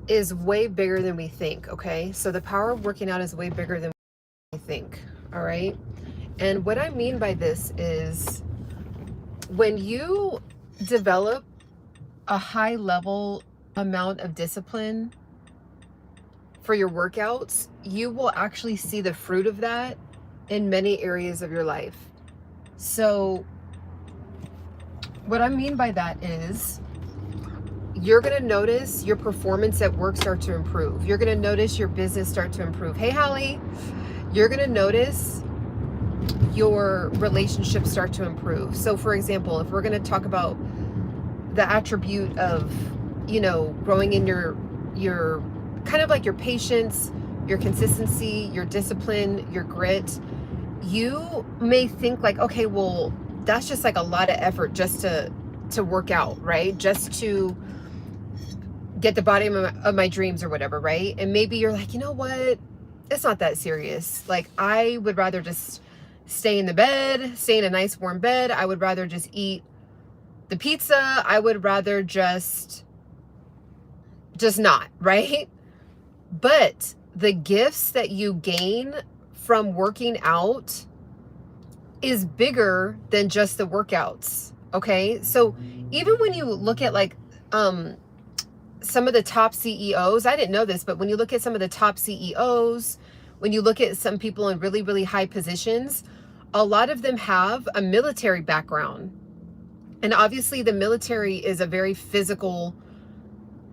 is way bigger than we think, okay? So the power of working out is way bigger than we think, all right? And what I mean by this is when you develop a high level amount of discipline for your workouts, you will actually see the fruit of that in many areas of your life. So what I mean by that is you're going to notice your performance at work start to improve. You're going to notice your business start to improve. Hey, Hallie, you're going to notice your relationships start to improve. So for example, if we're going to talk about the attribute of, you know, growing in your kind of like your patience, your consistency, your discipline, your grit, you may think like, okay, well, that's just like a lot of effort just to work out, right? Just to get the body of my dreams or whatever, right? And maybe you're like, you know what? It's not that serious. Like, I would rather just stay in the bed, stay in a nice warm bed. I would rather just eat the pizza. I would rather just not, right? But the gifts that you gain from working out is bigger than just the workouts, okay? So even when you look at like some of the top CEOs, I didn't know this, but when you look at some of the top CEOs, when you look at some people in really, really high positions, a lot of them have a military background. And obviously the military is a very physical,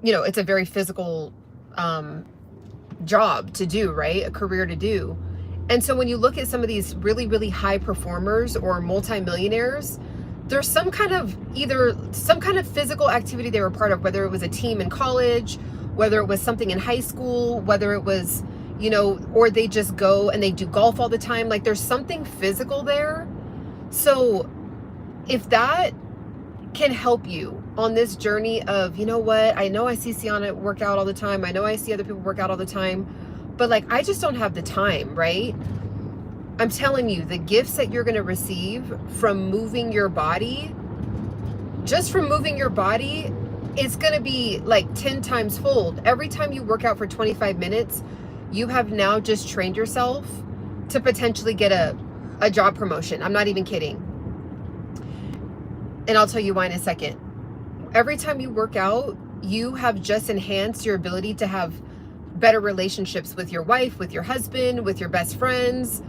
you know, it's a very physical job to do, right? A career to do. And so when you look at some of these really, really high performers or multimillionaires, there's some kind of physical activity they were part of, whether it was a team in college, whether it was something in high school, whether it was, you know, or they just go and they do golf all the time. Like there's something physical there. So if that can help you on this journey of, you know what, I know I see Ciana work out all the time. I know I see other people work out all the time, but like, I just don't have the time, right? I'm telling you, the gifts that you're going to receive from moving your body, just from moving your body, it's going to be like 10 times fold. Every time you work out for 25 minutes, you have now just trained yourself to potentially get a job promotion. I'm not even kidding. And I'll tell you why in a second. Every time you work out, you have just enhanced your ability to have better relationships with your wife, with your husband, with your best friends.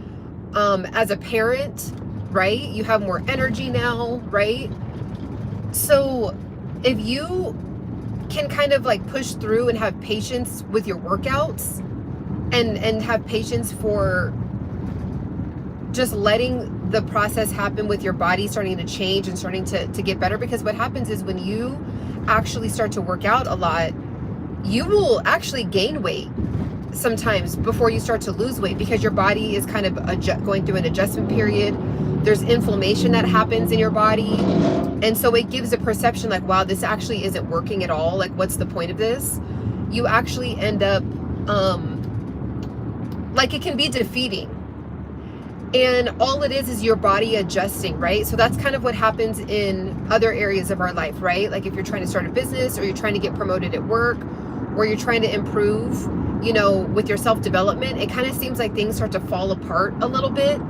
As a parent, right? You have more energy now, right? So if you can kind of like push through and have patience with your workouts and have patience for just letting the process happen with your body starting to change and starting to get better, because what happens is when you actually start to work out a lot, you will actually gain weight sometimes before you start to lose weight, because your body is kind of going through an adjustment period. There's inflammation that happens in your body, and so it gives a perception like, wow, this actually isn't working at all. Like, what's the point of this? You actually end up like, it can be defeating, and all it is your body adjusting, right? So that's kind of what happens in other areas of our life, right? Like if you're trying to start a business, or you're trying to get promoted at work, or you're trying to improve, you know, with your self-development, it kind of seems like things start to fall apart a little bit.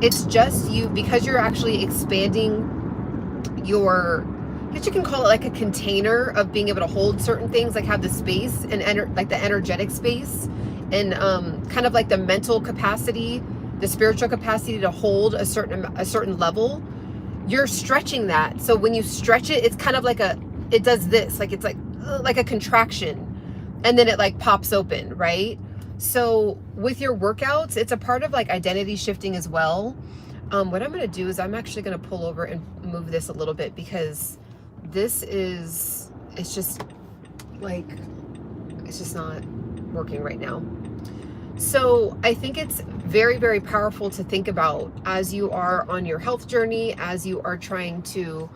It's just you, because you're actually expanding your, I guess you can call it like a container of being able to hold certain things, like have the space and like the energetic space, and kind of like the mental capacity, the spiritual capacity to hold a certain level. You're stretching that. So when you stretch it, it's kind of like it does this, like it's like a contraction, and then it like pops open, right? So with your workouts, it's a part of like identity shifting as well. What I'm going to do is I'm actually going to pull over and move this a little bit, because this is, it's just not working right now. So I think it's very, very powerful to think about as you are on your health journey, as you are trying to,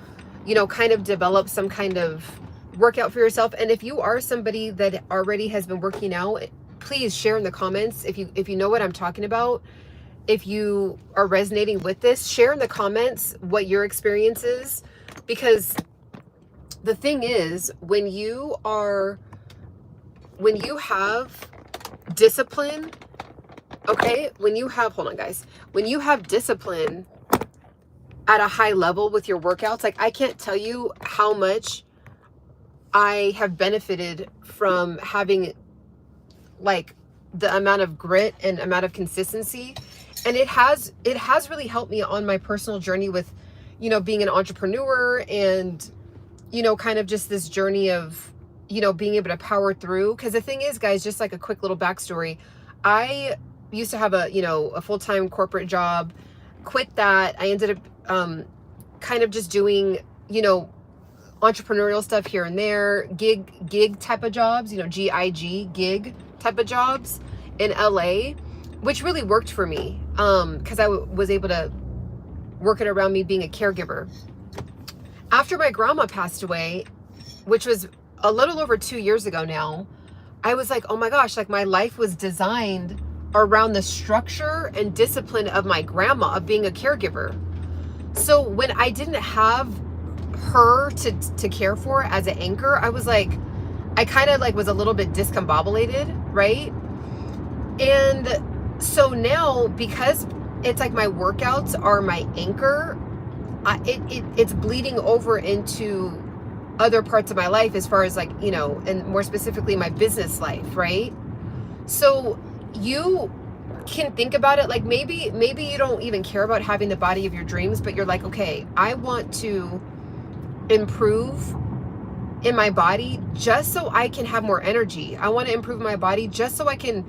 you know, kind of develop some kind of workout for yourself. And if you are somebody that already has been working out, please share in the comments if you know what I'm talking about. If you are resonating with this, share in the comments what your experience is, because the thing is, when you are when you have discipline, okay, hold on guys, when you have discipline at a high level with your workouts, like I can't tell you how much I have benefited from having like the amount of grit and amount of consistency. And it has really helped me on my personal journey with, you know, being an entrepreneur and, you know, kind of just this journey of, you know, being able to power through. Because the thing is, guys, just like a quick little backstory, I used to have a, you know, a full-time corporate job, quit that. I ended up kind of just doing, you know, entrepreneurial stuff here and there, gig type of jobs, you know, gig type of jobs in LA, which really worked for me because I was able to work it around me being a caregiver. After my grandma passed away, which was a little over 2 years ago now, I was like, oh my gosh, like my life was designed around the structure and discipline of my grandma, of being a caregiver. So when I didn't have her to care for as an anchor, I was like, I kind of like was a little bit discombobulated, right? And so now, because it's like my workouts are my anchor, it's bleeding over into other parts of my life as far as like, you know, and more specifically my business life, right? So you can think about it like maybe you don't even care about having the body of your dreams, but you're like, okay, I want to improve in my body just so I can have more energy. I want to improve my body just so I can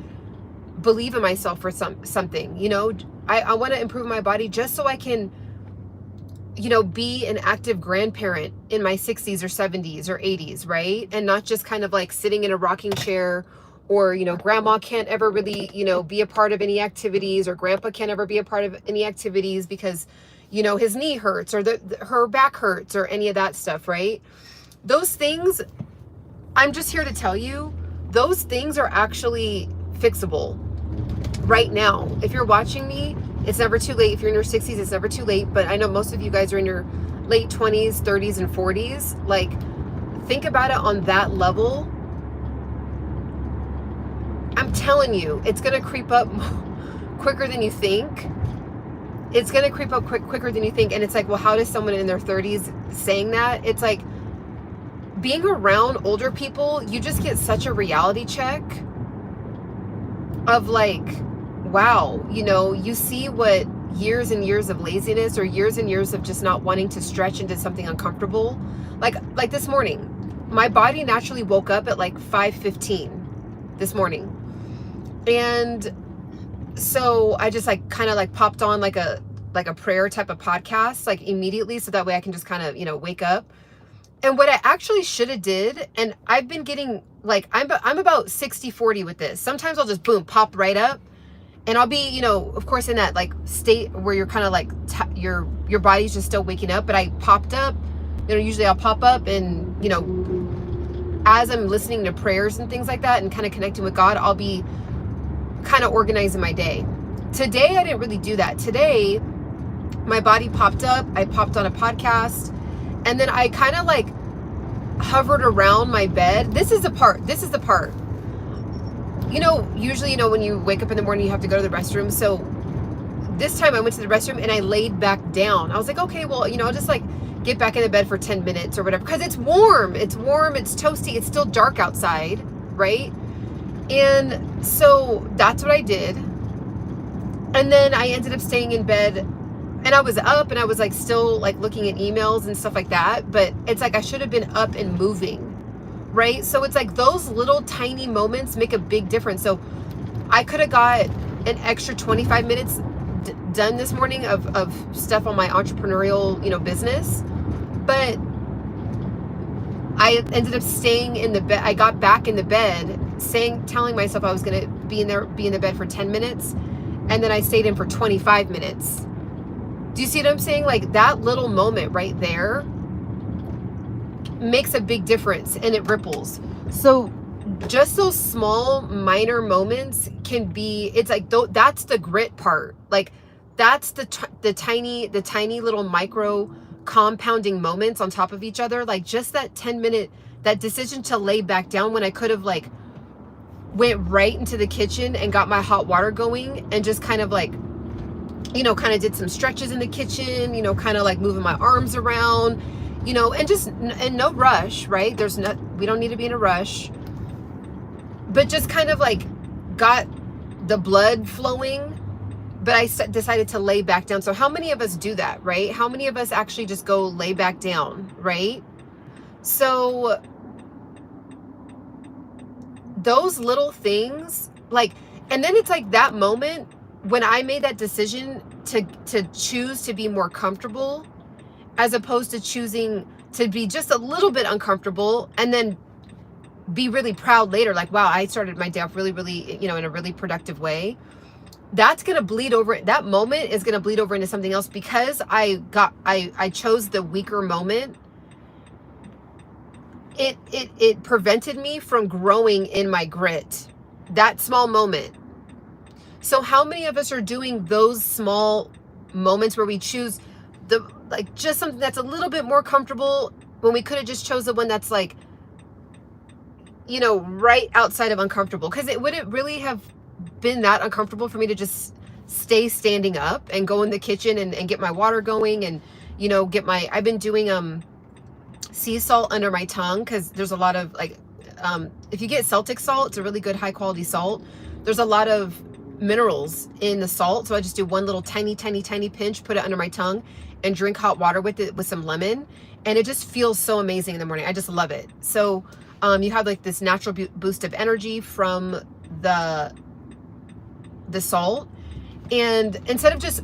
believe in myself for something, you know. I want to improve my body just so I can, you know, be an active grandparent in my 60s or 70s or 80s, right? And not just kind of like sitting in a rocking chair, or, you know, grandma can't ever really, you know, be a part of any activities, or grandpa can't ever be a part of any activities because, you know, his knee hurts or her back hurts or any of that stuff, right? Those things, I'm just here to tell you, those things are actually fixable right now. If you're watching me, it's never too late. If you're in your 60s, it's never too late. But I know most of you guys are in your late 20s, 30s, and 40s. Like, think about it on that level. I'm telling you, it's going to creep up quicker than you think. It's going to creep up quicker than you think. And it's like, well, how does someone in their 30s saying that? It's like, being around older people, you just get such a reality check of like, wow, you know, you see what years and years of laziness or years and years of just not wanting to stretch into something uncomfortable. Like this morning, my body naturally woke up at like 5:15 this morning. And so I just like kind of like popped on like a prayer type of podcast, like immediately. So that way I can just kind of, you know, wake up. And what I actually should have did, and I've been getting like, I'm about 60-40 with this. Sometimes I'll just boom, pop right up. And I'll be, you know, of course in that like state where you're kind of like, your body's just still waking up. But I popped up, you know, usually I'll pop up and, you know, as I'm listening to prayers and things like that and kind of connecting with God, I'll be kind of organizing my day. Today, I didn't really do that. Today, my body popped up. I popped on a podcast. And then I kind of like hovered around my bed. This is the part. You know, usually, you know, when you wake up in the morning, you have to go to the restroom. So this time I went to the restroom and I laid back down. I was like, okay, well, you know, I'll just like get back in the bed for 10 minutes or whatever. Because it's warm, it's toasty. It's still dark outside, right? And so that's what I did. And then I ended up staying in bed. And I was up and I was like still like looking at emails and stuff like that. But it's like I should have been up and moving, right? So it's like those little tiny moments make a big difference. So I could have got an extra 25 minutes done this morning of stuff on my entrepreneurial, you know, business. But I ended up staying in the bed. I got back in the bed telling myself I was going to be in the bed for 10 minutes. And then I stayed in for 25 minutes. Do you see what I'm saying? Like that little moment right there makes a big difference and it ripples. So just those small minor moments can be, it's like, that's the grit part. Like that's the tiny little micro compounding moments on top of each other. Like just that 10-minute, that decision to lay back down when I could have like went right into the kitchen and got my hot water going and just kind of like, you know, kind of did some stretches in the kitchen, you know, kind of like moving my arms around, you know, and just, and no rush, right? We don't need to be in a rush, but just kind of like got the blood flowing. But I decided to lay back down. So how many of us do that, right? How many of us actually just go lay back down, right? So those little things, like, and then it's like that moment when I made that decision to choose to be more comfortable, as opposed to choosing to be just a little bit uncomfortable and then be really proud later, like, wow, I started my day off really, really, you know, in a really productive way. That's going to bleed over. That moment is going to bleed over into something else, because I chose the weaker moment. It prevented me from growing in my grit, that small moment. So how many of us are doing those small moments where we choose like just something that's a little bit more comfortable, when we could have just chose the one that's like, you know, right outside of uncomfortable? Because it wouldn't really have been that uncomfortable for me to just stay standing up and go in the kitchen and get my water going, and, you know, I've been doing sea salt under my tongue, because there's a lot of like, if you get Celtic salt, it's a really good high quality salt. There's a lot of minerals in the salt, so I just do one little tiny pinch, put it under my tongue, and drink hot water with it with some lemon, and it just feels so amazing in the morning. I just love it. So you have like this natural boost of energy from the salt, and instead of just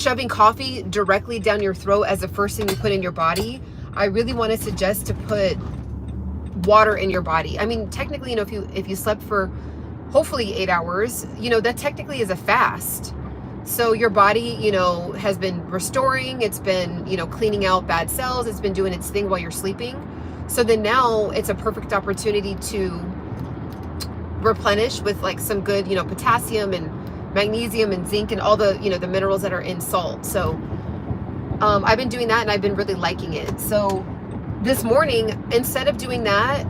shoving coffee directly down your throat as the first thing you put in your body, I really want to suggest to put water in your body. I mean, technically, you know, if you slept for hopefully 8 hours, you know, that technically is a fast. So your body, you know, has been restoring, it's been, you know, cleaning out bad cells, it's been doing its thing while you're sleeping. So then now it's a perfect opportunity to replenish with like some good, you know, potassium and magnesium and zinc and all the, you know, the minerals that are in salt. So I've been doing that and I've been really liking it. So this morning, instead of doing that,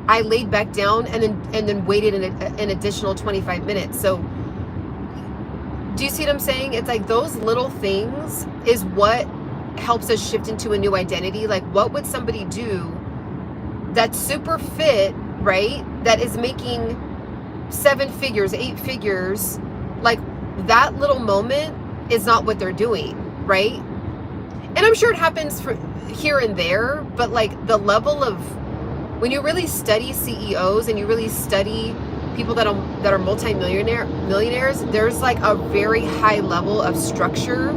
I laid back down and then waited an additional 25 minutes. So do you see what I'm saying? It's like those little things is what helps us shift into a new identity. Like, what would somebody do that's super fit, right? That is making 7 figures, 8 figures. Like, that little moment is not what they're doing, right? And I'm sure it happens for here and there, but like the level of, when you really study CEOs and you really study people that are millionaires, there's like a very high level of structure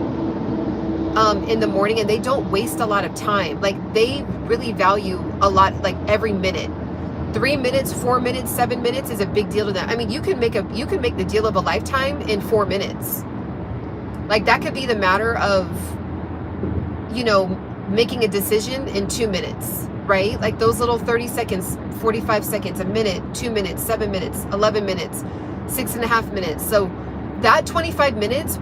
in the morning, and they don't waste a lot of time. Like, they really value a lot, like every minute. 3 minutes, 4 minutes, 7 minutes is a big deal to them. I mean, you can make the deal of a lifetime in 4 minutes. Like, that could be the matter of, you know, making a decision in 2 minutes, right? Like those little 30 seconds, 45 seconds, a minute, 2 minutes, 7 minutes, 11 minutes, 6.5 minutes. So that 25 minutes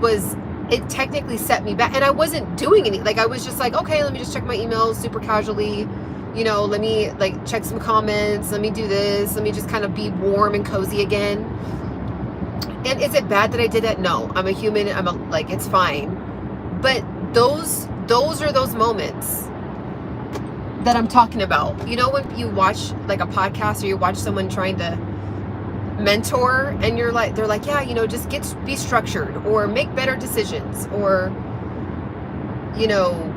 it technically set me back, and I wasn't doing any, like, I was just like, okay, let me just check my emails super casually, you know, let me like check some comments, let me do this, let me just kind of be warm and cozy again. And is it bad that I did that? No, I'm a human. Like, it's fine. But those are those moments that I'm talking about. You know, when you watch like a podcast or you watch someone trying to mentor, and they're like, yeah, you know, just be structured, or make better decisions, or, you know,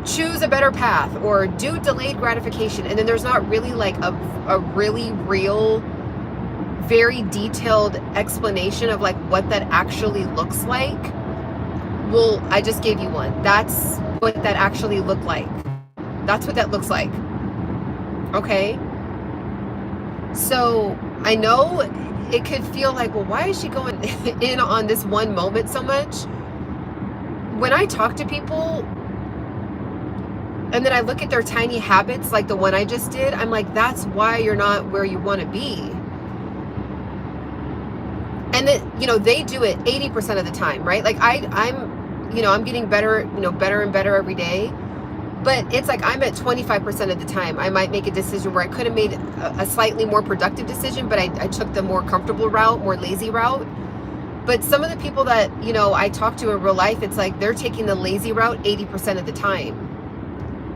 choose a better path, or do delayed gratification. And then there's not really like a really real, very detailed explanation of like what that actually looks like. Well, I just gave you one. That's what that actually looked like. That's what that looks like. Okay? So I know it could feel like, well, why is she going in on this one moment so much? When I talk to people and then I look at their tiny habits, like the one I just did, I'm like, that's why you're not where you want to be. And then, you know, they do it 80% of the time, right? Like I'm, you know, I'm getting better, you know, better and better every day. But it's like I'm at 25% of the time. I might make a decision where I could have made a slightly more productive decision, but I took the more comfortable route, more lazy route. But some of the people that, you know, I talk to in real life, it's like they're taking the lazy route 80% of the time.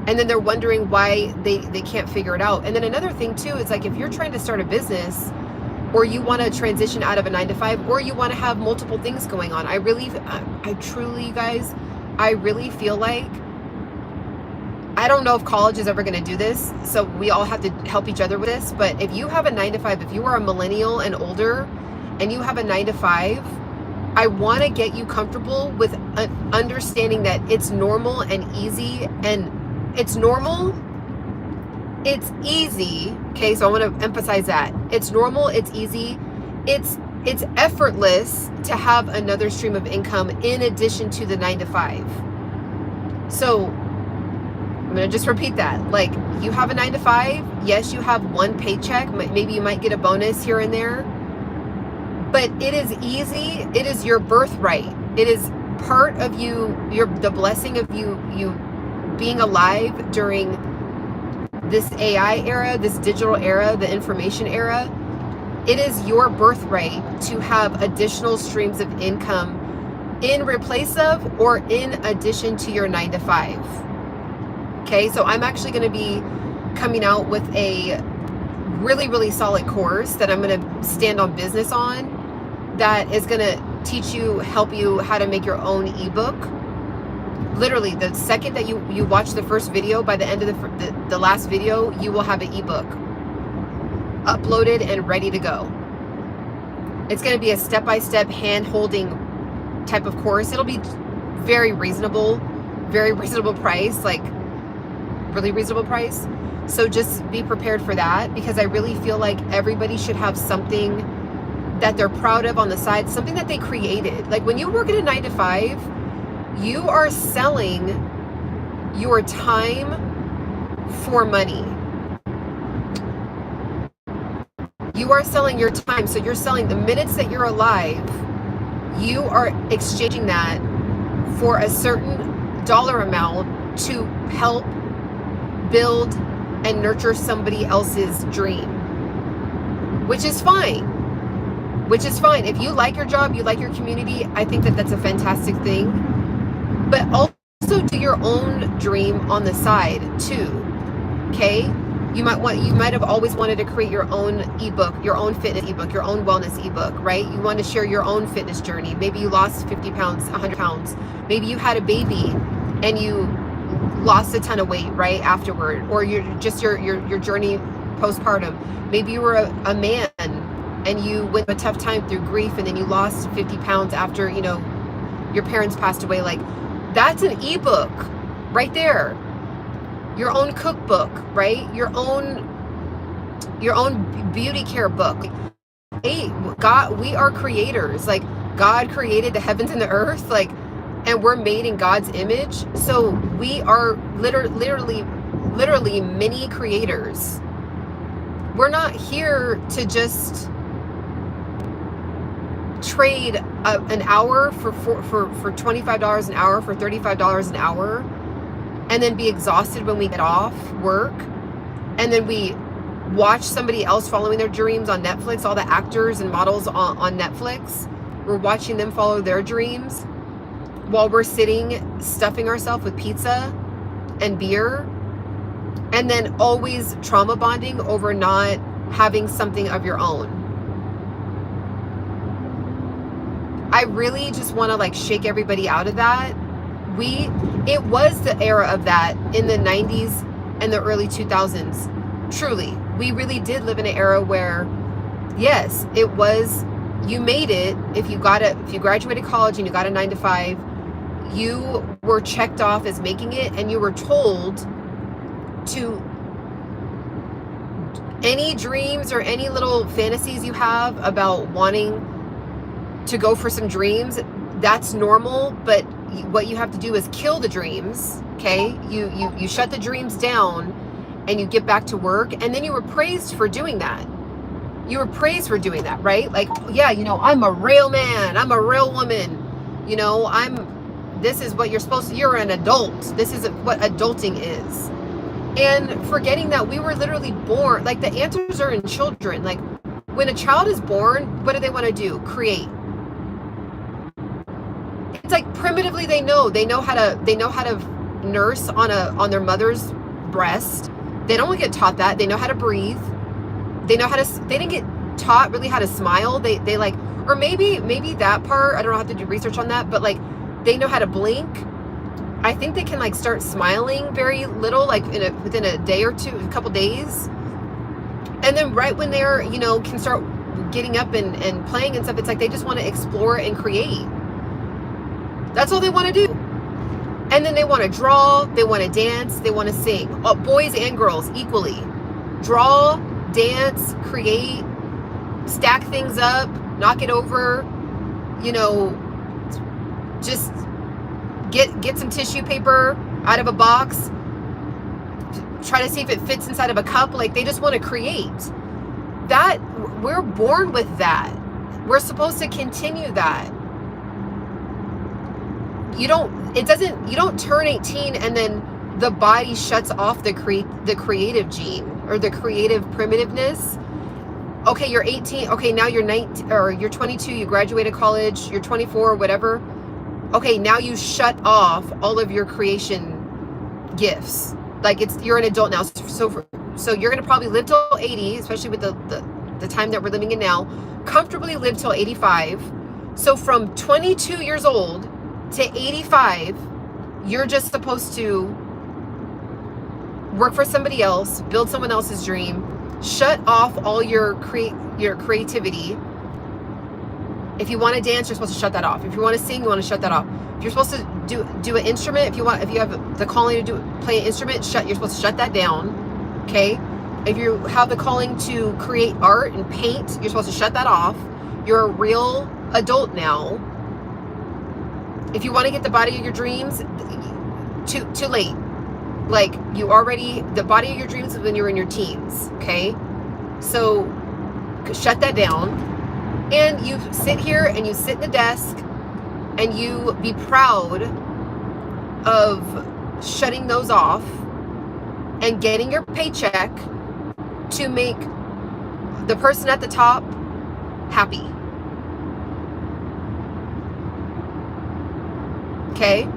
And then they're wondering why they can't figure it out. And then another thing too, is like if you're trying to start a business, or you want to transition out of a 9-to-5, or you want to have multiple things going on, I truly, you guys, I really feel like, I don't know if college is ever going to do this, so we all have to help each other with this, but if you have a 9-to-5, if you are a millennial and older, and you have a 9-to-5, I want to get you comfortable with understanding that it's normal and easy, and it's normal, it's easy, okay, so I want to emphasize that. It's normal, it's easy, it's effortless to have another stream of income in addition to the 9-to-5. So I'm going to just repeat that. Like, you have a 9-to-5, yes, you have one paycheck, maybe you might get a bonus here and there, but it is easy, it is your birthright. It is part of you, the blessing of you being alive during this AI era, this digital era, the information era. It is your birthright to have additional streams of income in replace of or in addition to your 9-to-5. Okay, so I'm actually going to be coming out with a really, really solid course that I'm going to stand on business on, that is going to teach you, help you how to make your own ebook. Literally, the second that you watch the first video, by the end of the last video, you will have an ebook uploaded and ready to go. It's going to be a step-by-step hand-holding type of course. It'll be very reasonable price, like really reasonable price. So just be prepared for that, because I really feel like everybody should have something that they're proud of on the side, something that they created. Like when you work at a 9-to-5, you are selling your time for money. You are selling your time. So you're selling the minutes that you're alive. You are exchanging that for a certain dollar amount to help build and nurture somebody else's dream, which is fine. If you like your job, you like your community, I think that that's a fantastic thing. But also do your own dream on the side too. Okay, you might have always wanted to create your own ebook, your own fitness ebook, your own wellness ebook, right? You want to share your own fitness journey. Maybe you lost 50 pounds, 100 pounds. Maybe you had a baby and you lost a ton of weight right afterward, or your journey postpartum. Maybe you were a man and you went a tough time through grief, and then you lost 50 pounds after, you know, your parents passed away. Like, that's an ebook right there. Your own cookbook, right? Your own beauty care book. Hey, God, we are creators. Like, God created the heavens and the earth, like, and we're made in God's image. So we are literally mini creators. We're not here to just trade an hour for $25 an hour, for $35 an hour, and then be exhausted when we get off work, and then we watch somebody else following their dreams on Netflix. All the actors and models on Netflix, we're watching them follow their dreams while we're sitting stuffing ourselves with pizza and beer, and then always trauma bonding over not having something of your own. I really just want to like shake everybody out of that. It was the era of that in the 90s and the early 2000s. Truly, we really did live in an era where, yes, it was, you made it. If you graduated college and you got a 9-to-5, you were checked off as making it, and you were told to, any dreams or any little fantasies you have about wanting to go for some dreams, that's normal. But what you have to do is kill the dreams. Okay, you shut the dreams down and you get back to work, and then you were praised for doing that. You were praised for doing that, right? Like, yeah, you know, I'm a real man, I'm a real woman, you know, this is what you're supposed to, you're an adult. This is what adulting is. And forgetting that we were literally born, like the answers are in children. Like when a child is born, what do they want to do? Create. It's like primitively they know how to nurse on their mother's breast. They don't get taught that. They know how to breathe. They know how to, they didn't get taught really how to smile. They like, or maybe that part, I don't know, have to do research on that, but like they know how to blink. I think they can like start smiling very little, like within a day or two, a couple days. And then right when they're, you know, can start getting up and playing and stuff, it's like they just want to explore and create. That's all they want to do. And then they want to draw, they want to dance, they want to sing. Boys and girls equally. Draw, dance, create, stack things up, knock it over, you know, just get some tissue paper out of a box, try to see if it fits inside of a cup. Like they just want to create. That, we're born with that. We're supposed to continue that. You don't turn 18 and then the body shuts off the creative gene or the creative primitiveness. Okay, you're 18. Okay, now you're 19 or you're 22. You graduated college. You're 24, whatever. Okay, now you shut off all of your creation gifts. Like you're an adult now. So you're gonna probably live till 80, especially with the time that we're living in now. Comfortably live till 85. So from 22 years old to 85, you're just supposed to work for somebody else, build someone else's dream, shut off all your creativity. If you want to dance, you're supposed to shut that off. If you want to sing, you want to shut that off. If you're supposed to do an instrument, if you have the calling to play an instrument, you're supposed to shut that down. Okay? If you have the calling to create art and paint, you're supposed to shut that off. You're a real adult now. If you want to get the body of your dreams, too late. Like the body of your dreams is when you're in your teens, okay? So shut that down. And you sit here and you sit in the desk and you be proud of shutting those off and getting your paycheck to make the person at the top happy. Okay?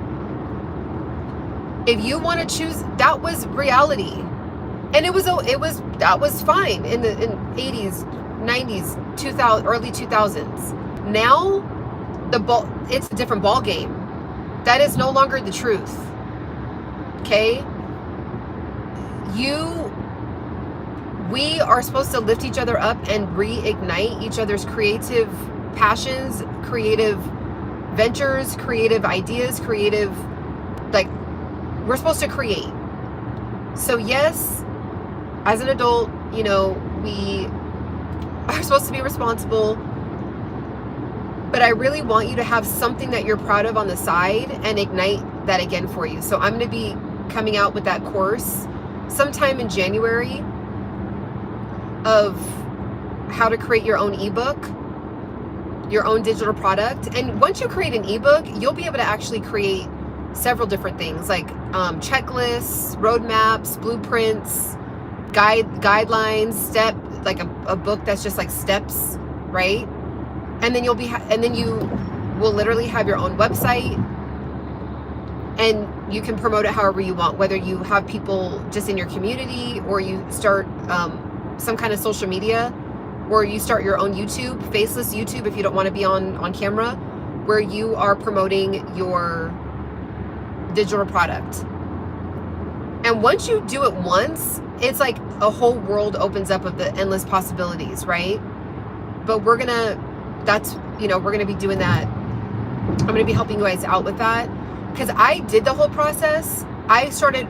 If you want to choose, that was reality. And that was fine in 80s, 90s, 2000, early 2000s. Now it's a different ball game. That is no longer the truth. Okay? We are supposed to lift each other up and reignite each other's creative passions, creative ventures, creative ideas, we're supposed to create. So yes, as an adult, you know, we are supposed to be responsible, but I really want you to have something that you're proud of on the side and ignite that again for you. So I'm going to be coming out with that course sometime in January of how to create your own ebook, your own digital product. And once you create an ebook, you'll be able to actually create several different things like checklists, roadmaps, blueprints, guidelines, like a book that's just like steps, right? And then you will literally have your own website, and you can promote it however you want, whether you have people just in your community or you start some kind of social media, or you start your own YouTube, faceless YouTube if you don't want to be on camera, where you are promoting your digital product. And once you do it once, it's like a whole world opens up of the endless possibilities, right? But we're gonna be doing that. I'm gonna be helping you guys out with that, because I did the whole process. I started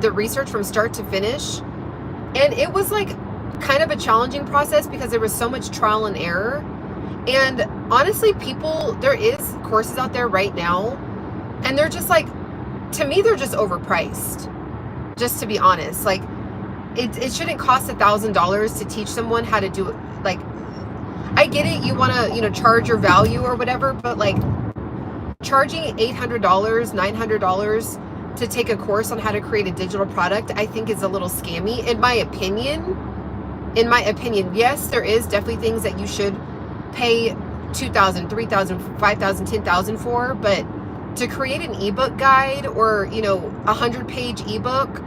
the research from start to finish, and it was like kind of a challenging process because there was so much trial and error. And honestly, there is courses out there right now, and they're just like, to me, they're just overpriced, just to be honest. Like it shouldn't cost $1,000 to teach someone how to do it. Like, I get it, you want to, charge your value or whatever, but like, charging $800, $900 to take a course on how to create a digital product, I think is a little scammy, in my opinion. In my opinion, yes, there is definitely things that you should pay $2,000, $3,000, $5,000, $10,000 for, but to create an ebook guide or, you know, 100-page ebook,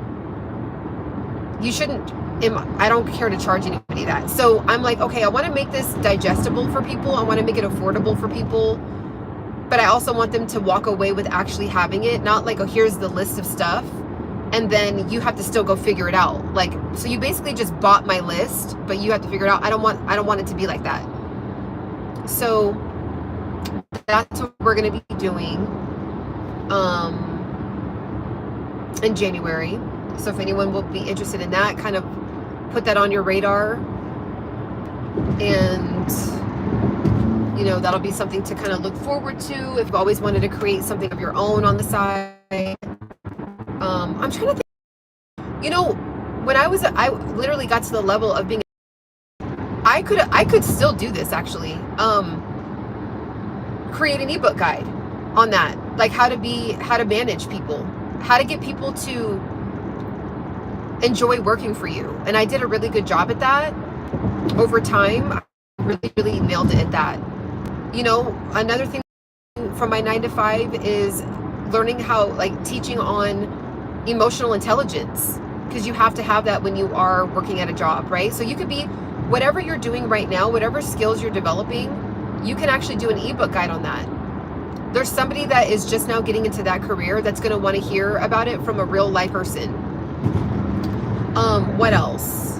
you shouldn't. I don't care to charge anybody that. So I'm like, okay, I want to make this digestible for people. I want to make it affordable for people, but I also want them to walk away with actually having it, not like, oh, here's the list of stuff, and then you have to still go figure it out. Like, so you basically just bought my list, but you have to figure it out. I don't want it to be like that. So that's what we're going to be doing in January. So if anyone will be interested in that, kind of put that on your radar, and you know, that'll be something to kind of look forward to if you've always wanted to create something of your own on the side. I'm trying to think, you know, when I literally got to the level of being, I could still do this actually, create an ebook guide on that, like how to manage people, how to get people to enjoy working for you. And I did a really good job at that over time. I really nailed it at that. You know, another thing from my 9-to-5 is learning how, like, teaching on emotional intelligence, because you have to have that when you are working at a job, right? So you could be, whatever you're doing right now, whatever skills you're developing, you can actually do an ebook guide on that. There's somebody that is just now getting into that career that's going to want to hear about it from a real life person. What else?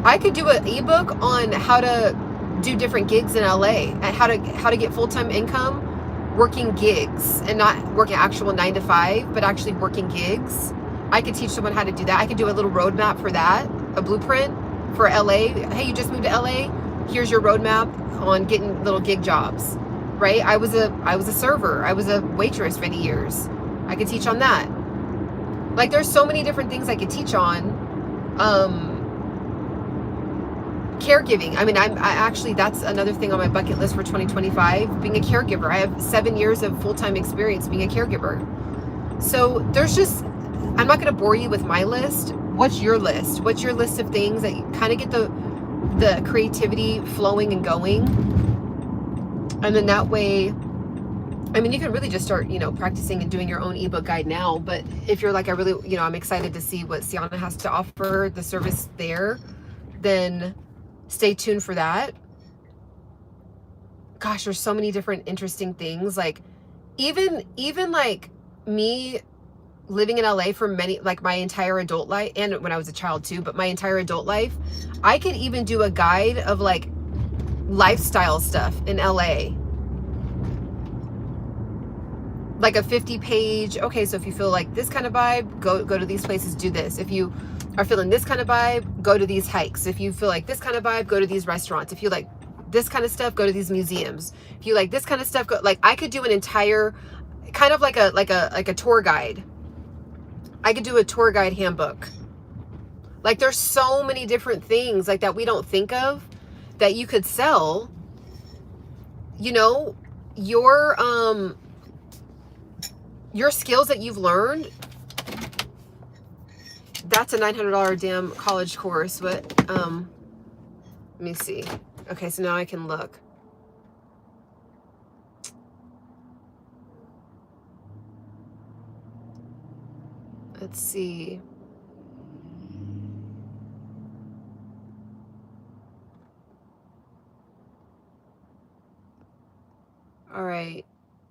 I could do an ebook on how to do different gigs in LA, and how to get full-time income working gigs, and not working actual 9-to-5, but actually working gigs. I could teach someone how to do that. I could do a little roadmap for that, a blueprint for LA. Hey, you just moved to LA. Here's your roadmap on getting little gig jobs, right? I was a server. I was a waitress for many years. I could teach on that. Like, there's so many different things I could teach on. Caregiving. I mean, I actually, that's another thing on my bucket list for 2025, being a caregiver. I have 7 years of full-time experience being a caregiver. So there's just, I'm not going to bore you with my list. What's your list? What's your list of things that you kind of get the creativity flowing and going? And then that way, I mean, you can really just start, you know, practicing and doing your own ebook guide now. But if you're like, I really, you know, I'm excited to see what Ciana has to offer, the service there, then stay tuned for that. Gosh, there's so many different interesting things. Like, even like me living in LA for like my entire adult life, and when I was a child too, but my entire adult life, I could even do a guide of like lifestyle stuff in LA. Like a 50-page, okay, so if you feel like this kind of vibe, go to these places, do this. If you are feeling this kind of vibe, go to these hikes. If you feel like this kind of vibe, go to these restaurants. If you like this kind of stuff, go to these museums. If you like this kind of stuff, go, like, I could do an entire kind of like a tour guide. I could do a tour guide handbook. Like, there's so many different things like that we don't think of that you could sell. You know, your skills that you've learned, that's a $900 damn college course. But let me see. Okay, so now I can look. Let's see. All right.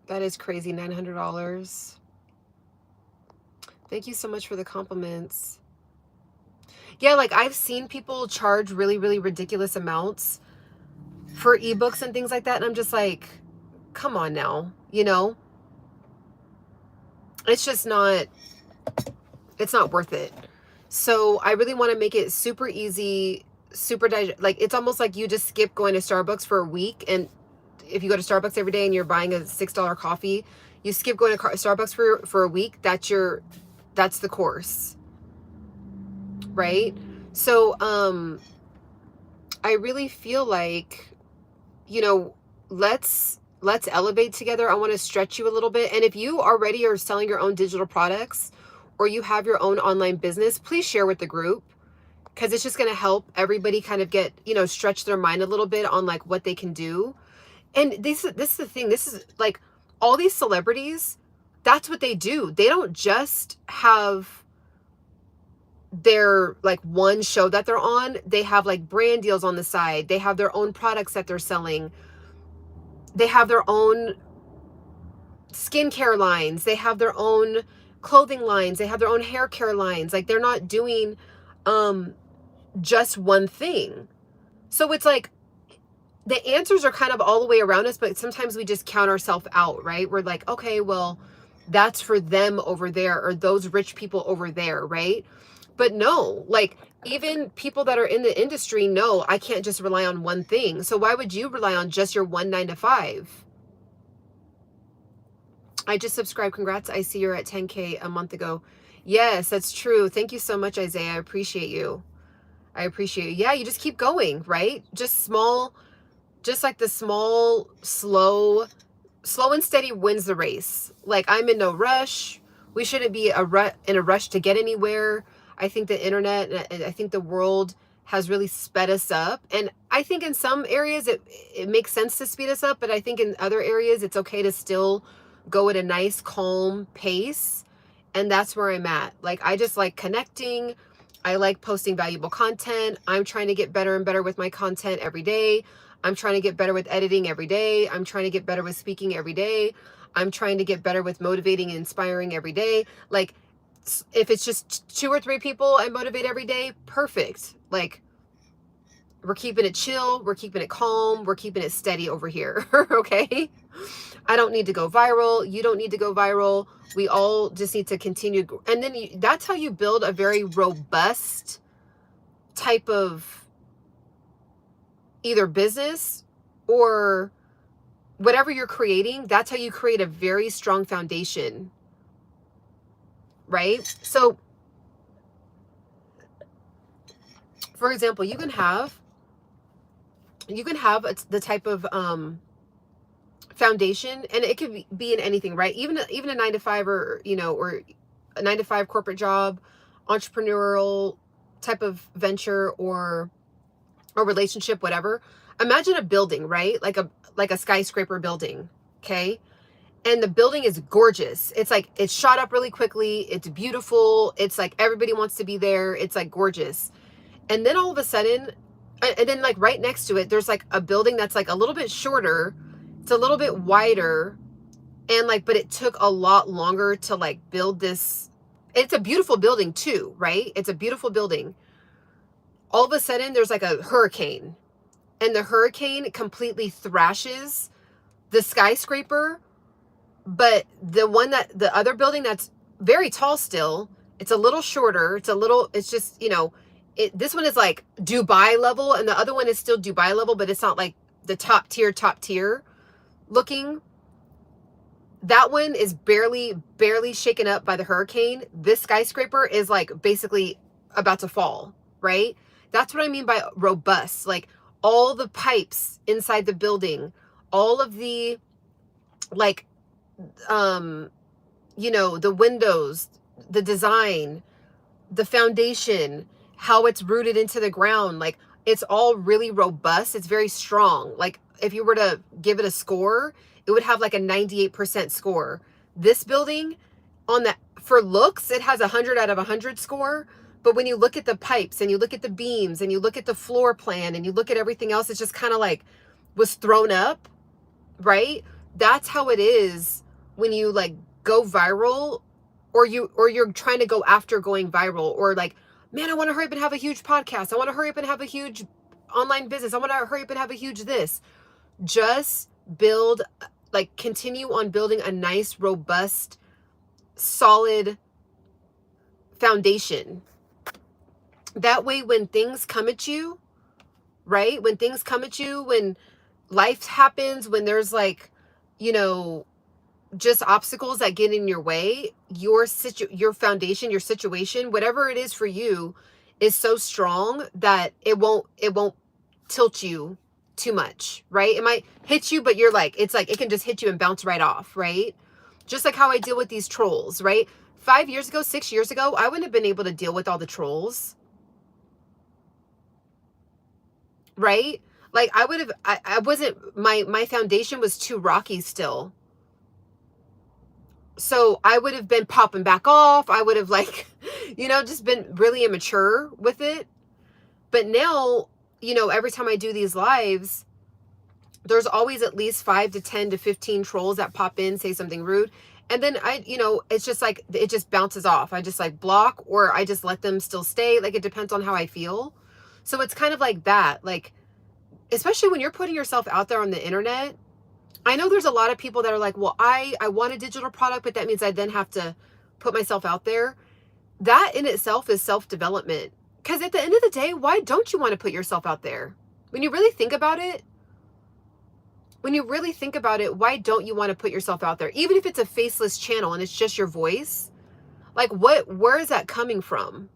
That is crazy, $900. Thank you so much for the compliments. Yeah, like, I've seen people charge really, really ridiculous amounts for ebooks and things like that. And I'm just like, come on now, you know? It's just not, it's not worth it. So I really want to make it super easy, super like, it's almost like you just skip going to Starbucks for a week. And if you go to Starbucks every day and you're buying a $6 coffee, you skip going to Starbucks for a week. That's the course, right? So I really feel like, you know, let's elevate together. I want to stretch you a little bit. And if you already are selling your own digital products or you have your own online business, please share with the group, because it's just going to help everybody kind of get, you know, stretch their mind a little bit on like what they can do. And this is the thing. This is like all these celebrities, that's what they do. They don't just have their like one show that they're on. They have like brand deals on the side. They have their own products that they're selling. They have their own skincare lines. They have their own clothing lines. They have their own hair care lines. Like, they're not doing just one thing. So it's like the answers are kind of all the way around us, but sometimes we just count ourselves out, right? We're like, okay, well, that's for them over there, or those rich people over there, right? But no, like, even people that are in the industry know I can't just rely on one thing. So why would you rely on just your 9 to 5? I just subscribed. Congrats. I see you're at 10K a month ago. Yes, that's true. Thank you so much, Isaiah. I appreciate you. I appreciate you. Yeah, you just keep going, right? Just like the small, slow and steady wins the race. Like, I'm in no rush. We shouldn't be in a rush to get anywhere. I think the internet and I think the world has really sped us up. And I think in some areas it makes sense to speed us up, but I think in other areas it's okay to still go at a nice, calm pace. And that's where I'm at. Like, I just like connecting. I like posting valuable content. I'm trying to get better and better with my content every day. I'm trying to get better with editing every day. I'm trying to get better with speaking every day. I'm trying to get better with motivating and inspiring every day. Like, if it's just 2 or 3 people I motivate every day, perfect. Like, we're keeping it chill. We're keeping it calm. We're keeping it steady over here. Okay. I don't need to go viral. You don't need to go viral. We all just need to continue. And then that's how you build a very robust type of either business or whatever you're creating. That's how you create a very strong foundation, right? So, for example, you can have the type of foundation, and it could be in anything, right? Even a 9 to 5, or, you know, or a 9 to 5 corporate job, entrepreneurial type of venture, or relationship, whatever. Imagine a building, right? Like a skyscraper building, okay? And the building is gorgeous. It's like, it's shot up really quickly. It's beautiful. It's like everybody wants to be there. It's like gorgeous. And then all of a sudden, and then like right next to it, there's like a building that's like a little bit shorter. It's a little bit wider, and like, but it took a lot longer to like build this. It's a beautiful building too, right? It's a beautiful building. All of a sudden there's like a hurricane, and the hurricane completely thrashes the skyscraper. But the other building that's very tall still, it's a little shorter. It's just, you know, this one is like Dubai level, and the other one is still Dubai level, but it's not like the top tier looking. That one is barely shaken up by the hurricane. This skyscraper is like basically about to fall, right? That's what I mean by robust. Like, all the pipes inside the building, all of the like, you know, the windows, the design, the foundation, how it's rooted into the ground, like, it's all really robust. It's very strong. Like, if you were to give it a score, it would have like a 98% score. This building, for looks, it has 100 out of 100 score. But when you look at the pipes, and you look at the beams, and you look at the floor plan, and you look at everything else, it's just kind of like was thrown up, right? That's how it is when you like go viral, or you're trying to go after going viral, or like, man, I want to hurry up and have a huge podcast. I want to hurry up and have a huge online business. I want to hurry up and have a huge this. Just continue on building a nice, robust, solid foundation. That way, when things come at you, right? When things come at you, when life happens, when there's like, you know, just obstacles that get in your way, your foundation, your situation, whatever it is for you, is so strong that it won't tilt you too much, right? It might hit you, but you're like, it's like, it can just hit you and bounce right off, right? Just like how I deal with these trolls, right? 5 years ago, 6 years ago, I wouldn't have been able to deal with all the trolls, right? Like I would have, I wasn't, my foundation was too rocky still. So I would have been popping back off. I would have like, just been really immature with it. But now, every time I do these lives, there's always at least 5 to 10 to 15 trolls that pop in, say something rude. And then it's just like, it just bounces off. I just like block, or I just let them still stay. Like, it depends on how I feel. So it's kind of like that. Like, especially when you're putting yourself out there on the internet, I know there's a lot of people that are like, well, I want a digital product, but that means I then have to put myself out there. That in itself is self-development. Because at the end of the day, why don't you want to put yourself out there? When you really think about it, why don't you want to put yourself out there? Even if it's a faceless channel and it's just your voice, like where is that coming from?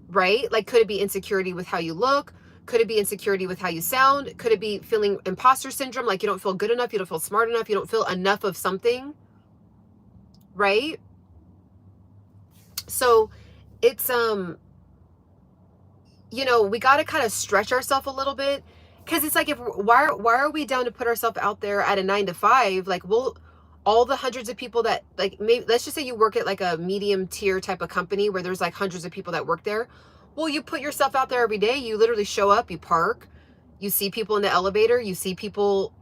Right? Like, could it be insecurity with how you look? Could it be insecurity with how you sound? Could it be feeling imposter syndrome? Like you don't feel good enough. You don't feel smart enough. You don't feel enough of something. Right? So it's, we got to kind of stretch ourselves a little bit. Cause it's like, why are we down to put ourselves out there at a 9 to 5? Like, all the hundreds of people that, like, maybe let's just say you work at like a medium tier type of company where there's like hundreds of people that work there. Well, you put yourself out there every day. You literally show up, you park, you see people in the elevator, you see people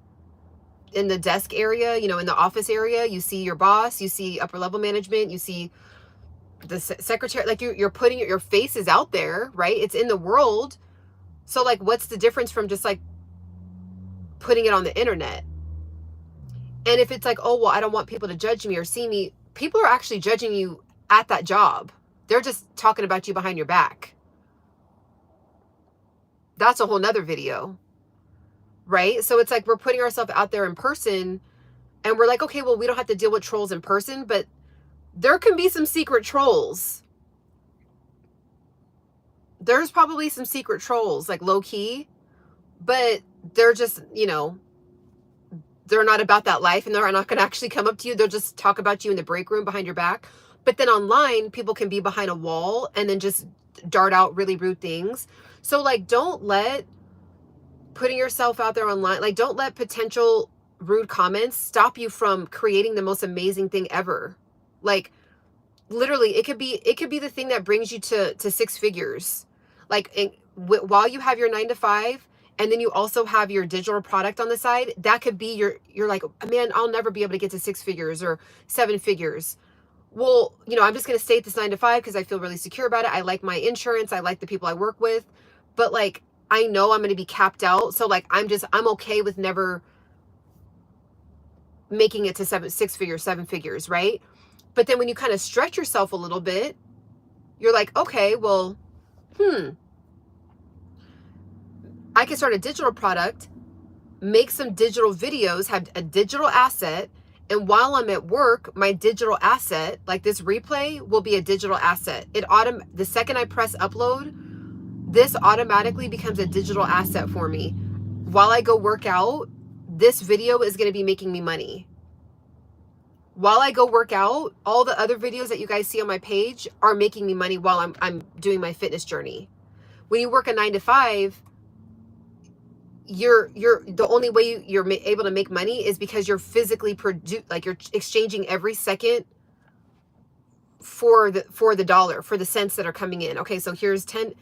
in the desk area, in the office area, you see your boss, you see upper level management, you see the secretary. Like you're putting your face is out there, right? It's in the world. So like, what's the difference from just like putting it on the internet? And if it's like, oh, well, I don't want people to judge me or see me, people are actually judging you at that job. They're just talking about you behind your back. That's a whole nother video, right? So it's like, we're putting ourselves out there in person and we're like, okay, well, we don't have to deal with trolls in person, but there can be some secret trolls. There's probably some secret trolls, like low key, but they're just, they're not about that life and they're not going to actually come up to you. They'll just talk about you in the break room behind your back. But then online, people can be behind a wall and then just dart out really rude things. So like, don't let putting yourself out there online, like don't let potential rude comments stop you from creating the most amazing thing ever. Like literally, it could be the thing that brings you to 6 figures. Like while you have your 9 to 5, and then you also have your digital product on the side, that could be you're like, man, I'll never be able to get to 6 figures or 7 figures. Well, I'm just going to stay at this 9 to 5 because I feel really secure about it. I like my insurance. I like the people I work with, but like, I know I'm going to be capped out. So like, I'm okay with never making it to 6 figures, 7 figures. Right. But then when you kind of stretch yourself a little bit, you're like, okay, well, I can start a digital product, make some digital videos, have a digital asset. And while I'm at work, my digital asset, like this replay, will be a digital asset. The second I press upload, this automatically becomes a digital asset for me. While I go work out, this video is going to be making me money. While I go work out, all the other videos that you guys see on my page are making me money while I'm doing my fitness journey. When you work a 9 to 5, you're the only way you're able to make money is because you're physically like you're exchanging every second for the dollar, for the cents that are coming in. Okay, so here's 10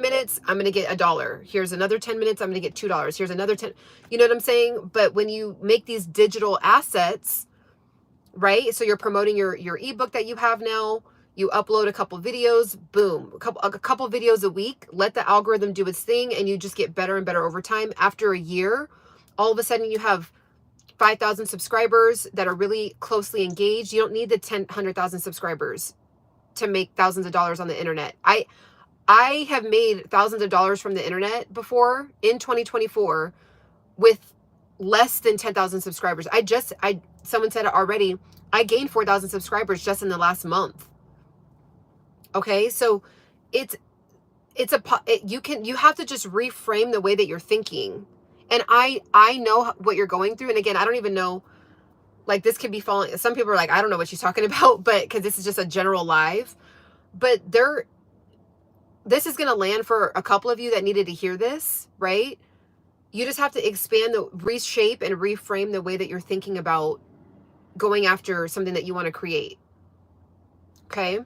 minutes, I'm gonna get $1. Here's another 10 minutes, I'm gonna get $2. Here's another 10, you know what I'm saying? But when you make these digital assets, right? So you're promoting your ebook that you have now. You upload a couple videos, boom, a couple videos a week, let the algorithm do its thing, and you just get better and better over time. After a year, all of a sudden you have 5,000 subscribers that are really closely engaged. You don't need the 100,000 subscribers to make thousands of dollars on the internet. I have made thousands of dollars from the internet before in 2024 with less than 10,000 subscribers. Someone said it already, I gained 4,000 subscribers just in the last month. Okay, so it's you have to just reframe the way that you're thinking. And I know what you're going through. And again, I don't even know, like, this could be falling. Some people are like, I don't know what she's talking about, but because this is just a general live. But this is going to land for a couple of you that needed to hear this, right? You just have to reshape and reframe the way that you're thinking about going after something that you want to create. Okay?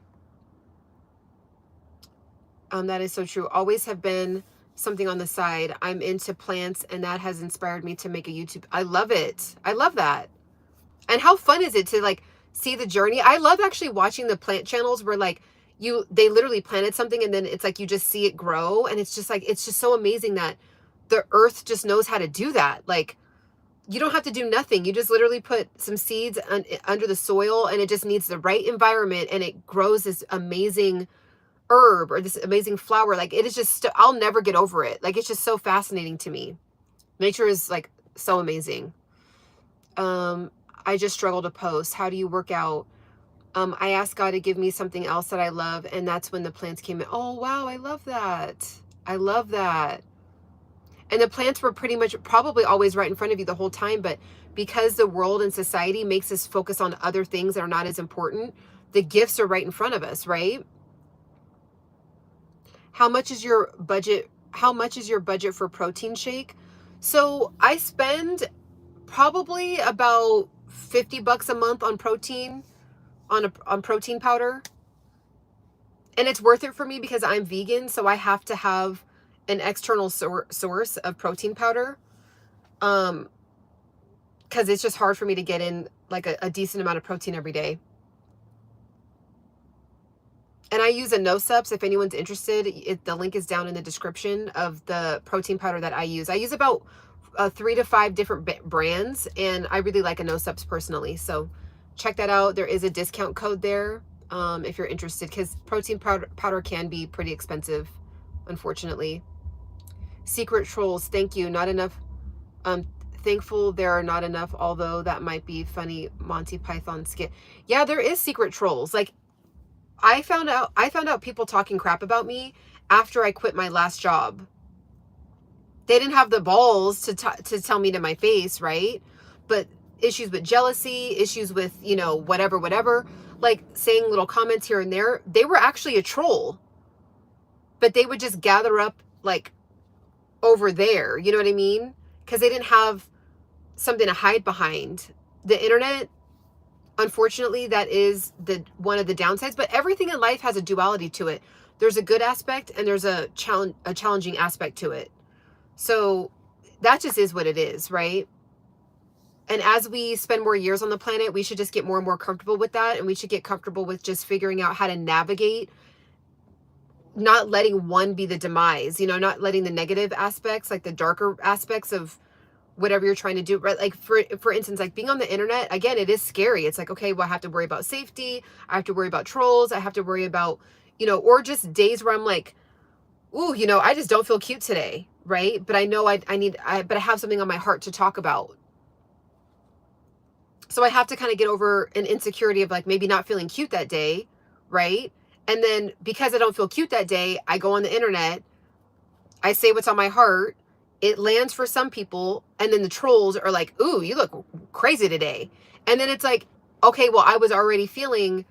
That is so true. Always have been something on the side. I'm into plants, and that has inspired me to make a YouTube. I love it. I love that. And how fun is it to like see the journey? I love actually watching the plant channels where like they literally planted something and then it's like you just see it grow, and it's just so amazing that the earth just knows how to do that. Like, you don't have to do nothing. You just literally put some seeds under the soil, and it just needs the right environment, and it grows this amazing herb or this amazing flower. Like, it is just, I'll never get over it. Like, it's just so fascinating to me. Nature is like so amazing. I just struggle to post. How do you work out? I asked God to give me something else that I love, and that's when the plants came in. Oh, wow. I love that. I love that. And the plants were pretty much probably always right in front of you the whole time, but because the world and society makes us focus on other things that are not as important, the gifts are right in front of us, right? How much is your budget? How much is your budget for protein shake? So I spend probably about $50 a month on protein, on protein powder. And it's worth it for me because I'm vegan, so I have to have an external source of protein powder. Because it's just hard for me to get in like a decent amount of protein every day. And I use a Supps. If anyone's interested, the link is down in the description of the protein powder that I use. I use about 3 to 5 different brands, and I really like a Supps personally. So check that out. There is a discount code there if you're interested, because protein powder can be pretty expensive, unfortunately. Secret trolls, thank you. Not enough. Thankful there are not enough, although that might be funny. Monty Python skit. Yeah, there is secret trolls. Like, I found out people talking crap about me after I quit my last job. They didn't have the balls to tell me to my face, right? But issues with jealousy, issues with, whatever, like saying little comments here and there. They were actually a troll, but they would just gather up like over there. You know what I mean? Because they didn't have something to hide behind. The internet, unfortunately, that is one of the downsides, but everything in life has a duality to it. There's a good aspect and there's a challenging aspect to it. So that just is what it is, right? And as we spend more years on the planet, we should just get more and more comfortable with that. And we should get comfortable with just figuring out how to navigate, not letting one be the demise, not letting the negative aspects, like the darker aspects of whatever you're trying to do, right? Like for instance, like being on the internet, again, it is scary. It's like, okay, well, I have to worry about safety. I have to worry about trolls. I have to worry about, or just days where I'm like, ooh, I just don't feel cute today, right? But I know but I have something on my heart to talk about. So I have to kind of get over an insecurity of like maybe not feeling cute that day, right? And then because I don't feel cute that day, I go on the internet, I say what's on my heart, it lands for some people, and then the trolls are like, ooh, you look crazy today. And then it's like, okay, well, I was already feeling,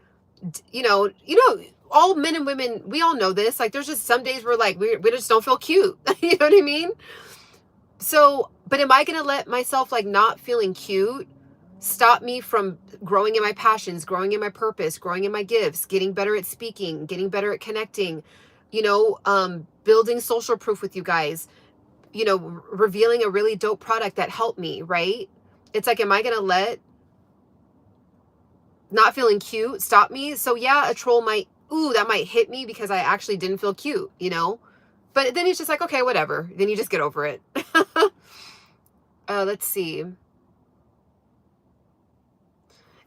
all men and women, we all know this. Like, there's just some days where like, we just don't feel cute. You know what I mean? So, but am I going to let myself like not feeling cute stop me from growing in my passions, growing in my purpose, growing in my gifts, getting better at speaking, getting better at connecting, building social proof with you guys, revealing a really dope product that helped me, right? It's like, am I going to let not feeling cute stop me? So yeah, a troll that might hit me because I actually didn't feel cute, but then it's just like, okay, whatever. Then you just get over it. Let's see.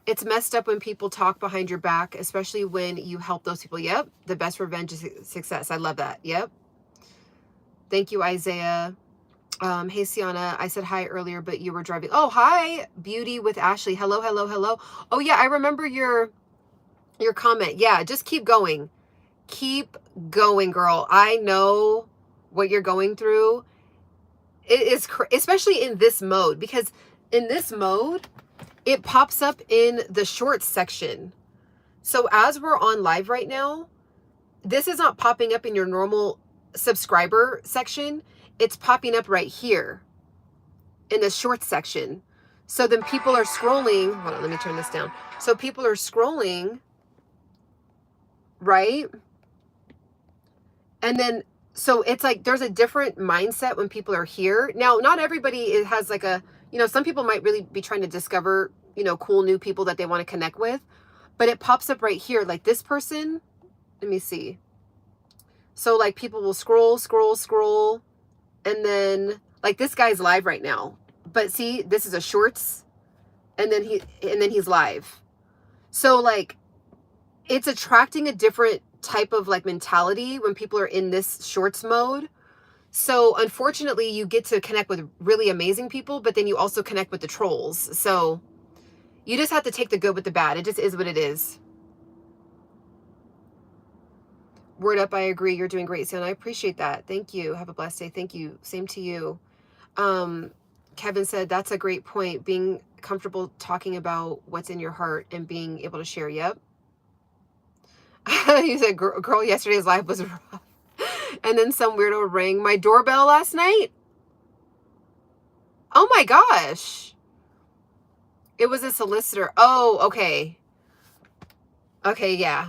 It's messed up when people talk behind your back, especially when you help those people. Yep. The best revenge is success. I love that. Yep. Thank you, Isaiah. Hey, Ciana, I said hi earlier, but you were driving. Oh, hi, Beauty with Ashley. Hello, hello, hello. Oh, yeah, I remember your comment. Yeah, just keep going. Keep going, girl. I know what you're going through. It is, especially in this mode, because in this mode, it pops up in the shorts section. So as we're on live right now, this is not popping up in your normal subscriber section. It's popping up right here in the shorts section. So then people are scrolling. Hold on, let me turn this down. So people are scrolling, right? And then, so it's like there's a different mindset when people are here. Now, not everybody has like a, some people might really be trying to discover, cool new people that they want to connect with. But it pops up right here. Like this person, let me see. So like people will scroll. And then like this guy's live right now. But see, this is a shorts. And then he's live. So like it's attracting a different type of like mentality when people are in this shorts mode. So unfortunately you get to connect with really amazing people, but then you also connect with the trolls. So you just have to take the good with the bad. It just is what it is. Word up, I agree. You're doing great, Ciana. I appreciate that. Thank you. Have a blessed day. Thank you. Same to you. Kevin said, that's a great point. Being comfortable talking about what's in your heart and being able to share. Yep. He said, girl, yesterday's live was rough. And then some weirdo rang my doorbell last night. Oh my gosh. It was a solicitor. Oh, okay. Okay, yeah.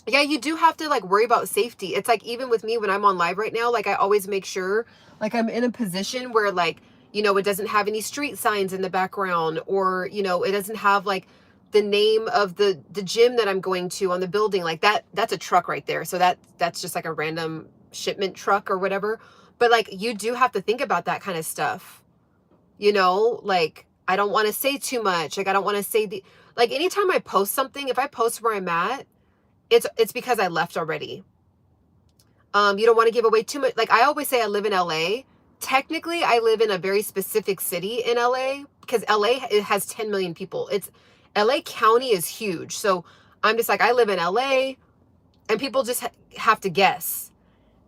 Yeah, you do have to like worry about safety. It's like even with me when I'm on live right now, like I always make sure like I'm in a position where like, it doesn't have any street signs in the background, or, it doesn't have like the name of the gym that I'm going to on the building. Like that's a truck right there. So that's just like a random shipment truck or whatever. But like you do have to think about that kind of stuff. Like I don't want to say too much. Like I don't want to say like anytime I post something, if I post where I'm at, it's because I left already. You don't want to give away too much. Like I always say, I live in LA. Technically, I live in a very specific city in LA because LA it has 10 million people. LA County is huge. So I'm just like, I live in LA, and people just have to guess,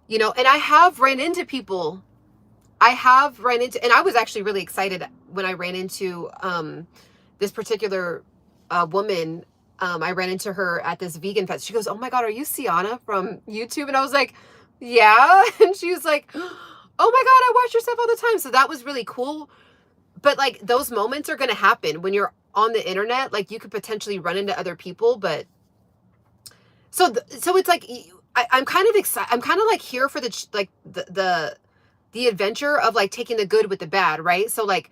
and I have ran into people. And I was actually really excited when I ran into this particular woman. I ran into her at this vegan fest. She goes, oh my God, are you Ciana from YouTube? And I was like, yeah. And she was like, oh my God, I watch your stuff all the time. So that was really cool. But like those moments are going to happen when you're on the internet. Like you could potentially run into other people, but so it's like, I'm kind of excited. I'm kind of like here for the adventure of like taking the good with the bad. Right. So like,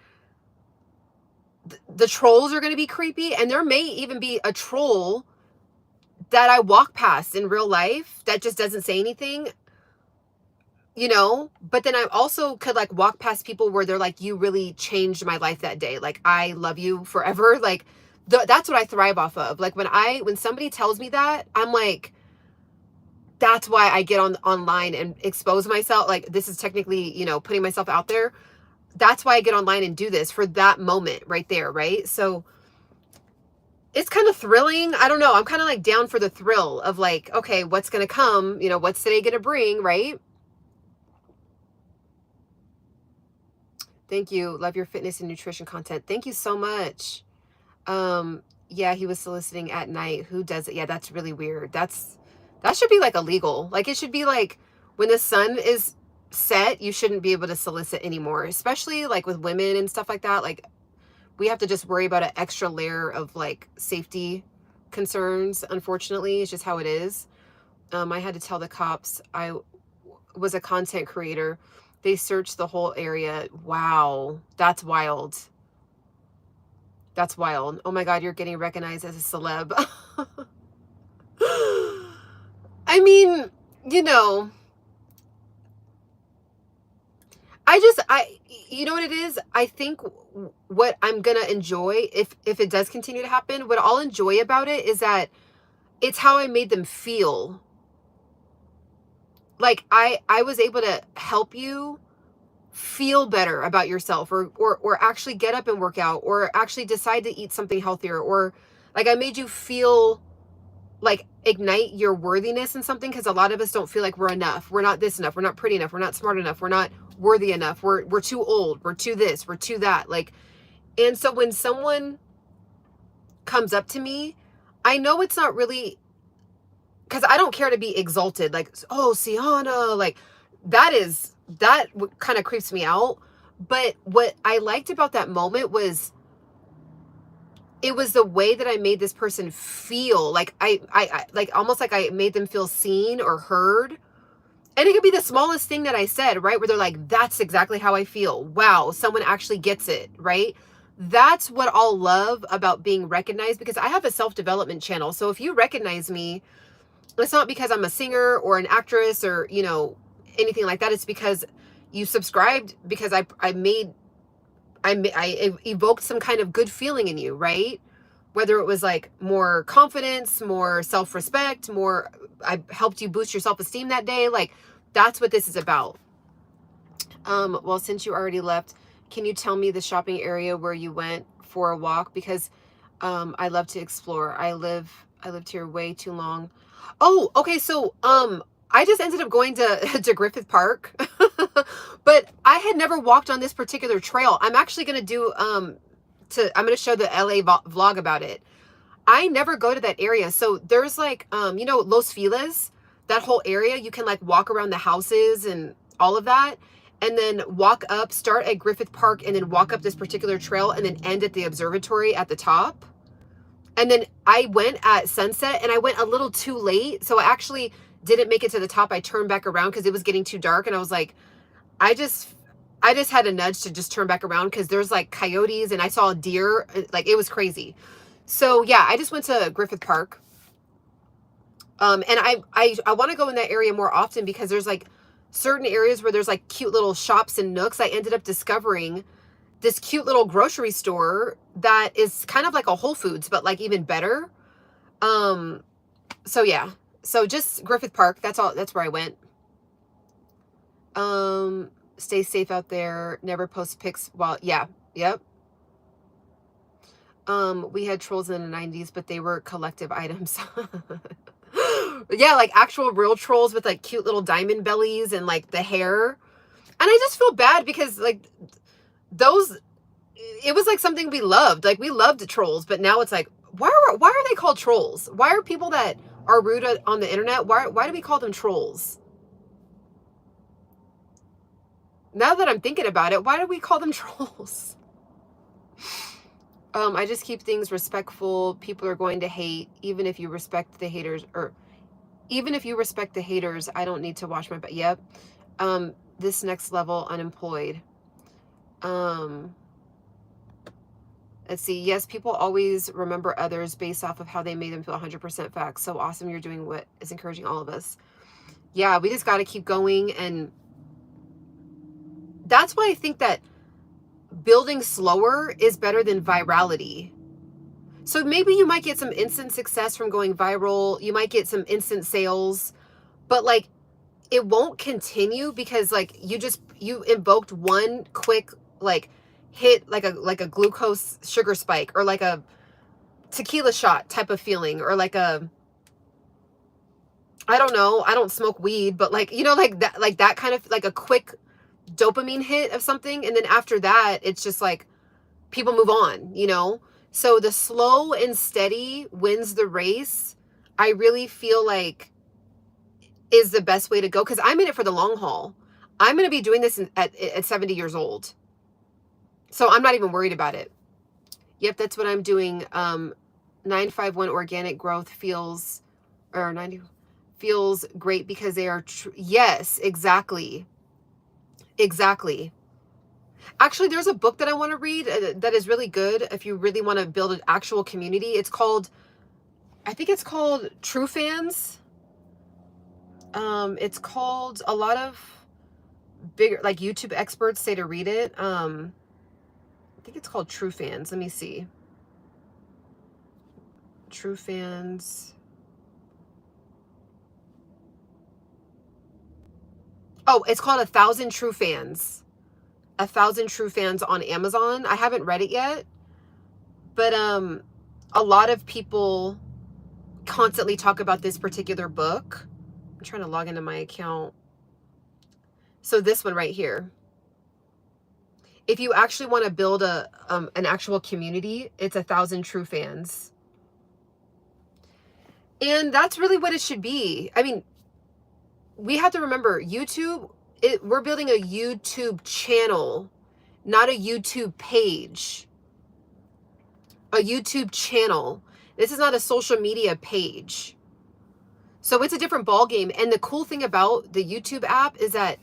the trolls are going to be creepy, and there may even be a troll that I walk past in real life that just doesn't say anything, but then I also could like walk past people where they're like, you really changed my life that day. Like, I love you forever. Like that's what I thrive off of. Like when somebody tells me that, I'm like, that's why I get online and expose myself. Like this is technically, putting myself out there. That's why I get online and do this, for that moment right there, right? So it's kind of thrilling. I don't know. I'm kind of like down for the thrill of like, okay, what's going to come? What's today going to bring, right? Thank you. Love your fitness and nutrition content. Thank you so much. Yeah, he was soliciting at night. Who does it? Yeah, that's really weird. That should be like illegal. Like it should be like when the sun is set, you shouldn't be able to solicit anymore, especially like with women and stuff like that. Like we have to just worry about an extra layer of like safety concerns. Unfortunately, it's just how it is. I had to tell the cops I was a content creator. They searched the whole area. Wow, that's wild. That's wild. Oh my God, you're getting recognized as a celeb. I mean, you know what it is? I think what I'm going to enjoy, if it does continue to happen, what I'll enjoy about it is that it's how I made them feel. Like I was able to help you feel better about yourself, or actually get up and work out, or actually decide to eat something healthier, or like I made you feel like ignite your worthiness in something, because a lot of us don't feel like we're enough. We're not this enough. We're not pretty enough. We're not smart enough. We're not worthy enough. We're too old. We're too this. We're too that. Like, and so when someone comes up to me, I know it's not really, because I don't care to be exalted. Like, oh, Ciana, like that kind of creeps me out. But what I liked about that moment was, it was the way that I made this person feel. Like I like almost like I made them feel seen or heard. And it could be the smallest thing that I said, right? Where they're like, that's exactly how I feel. Wow, someone actually gets it, right? That's what I'll love about being recognized, because I have a self-development channel. So if you recognize me, it's not because I'm a singer or an actress or, you know, anything like that. It's because you subscribed, because I evoked some kind of good feeling in you, right? Whether it was like more confidence, more self-respect, more, I helped you boost your self-esteem that day. Like, that's what this is about. Well, since you already left, can you tell me the shopping area where you went for a walk? Because I love to explore. I lived here way too long. Oh, okay. So I just ended up going to to Griffith Park, but I had never walked on this particular trail. I'm actually going to do I'm going to show the LA vlog about it. I never go to that area. So there's like you know, Los Feliz, that whole area, you can like walk around the houses and all of that, and then walk up, start at Griffith Park, and then walk up this particular trail, and then end at the observatory at the top. And then I went at sunset, and I went a little too late. So I actually didn't make it to the top. I turned back around because it was getting too dark. And I was like, I just had a nudge to just turn back around, because there's like coyotes, and I saw a deer. Like, it was crazy. So yeah, I just went to Griffith Park. And I want to go in that area more often, because there's like certain areas where there's like cute little shops and nooks. I ended up discovering this cute little grocery store that is kind of like a Whole Foods, but like even better. So yeah, so just Griffith Park. That's all. That's where I went. Stay safe out there. Never post pics while, yeah, yep. We had trolls in the 90s, but they were collective items. Yeah, like actual real trolls with like cute little diamond bellies and like the hair. And I just feel bad, because like those, it was like something we loved. Like, we loved trolls, but now it's like, why are they called trolls? Why are people that are rude on the internet, why do we call them trolls? Now that I'm thinking about it, why do we call them trolls? I just keep things respectful. People are going to hate, even if you respect the haters, or even if you respect the haters, I don't need to wash my back. Yep. This next level, unemployed. Let's see. Yes, people always remember others based off of how they made them feel. 100% facts. So awesome. You're doing what is encouraging all of us. Yeah, we just got to keep going. And that's why I think that building slower is better than virality. So maybe you might get some instant success from going viral. You might get some instant sales, but like, it won't continue, because like you invoked one quick like hit, like a glucose sugar spike, or like a tequila shot type of feeling, or like a, I don't know, I don't smoke weed, but like, you know, like that kind of like a quick dopamine hit of something. And then after that, it's just like people move on, you know? So the slow and steady wins the race. I really feel like is the best way to go, because I'm in it for the long haul. I'm going to be doing this at 70 years old. So I'm not even worried about it. Yep, that's what I'm doing. 951 organic growth feels, or 90 feels great, because they are, yes, exactly. Exactly. Actually, there's a book that I want to read that is really good if you really want to build an actual community. It's called, I think it's called True Fans. It's called, a lot of bigger like YouTube experts say to read it. I think it's called True Fans. Let me see. True Fans. Oh, it's called 1,000 True Fans. 1,000 True Fans on Amazon. I haven't read it yet, but a lot of people constantly talk about this particular book. I'm trying to log into my account. So this one right here. If you actually want to build an actual community, it's 1,000 true fans. And that's really what it should be. I mean, we have to remember YouTube, we're building a YouTube channel, not a YouTube page. A YouTube channel. This is not a social media page. So it's a different ball game. And the cool thing about the YouTube app is that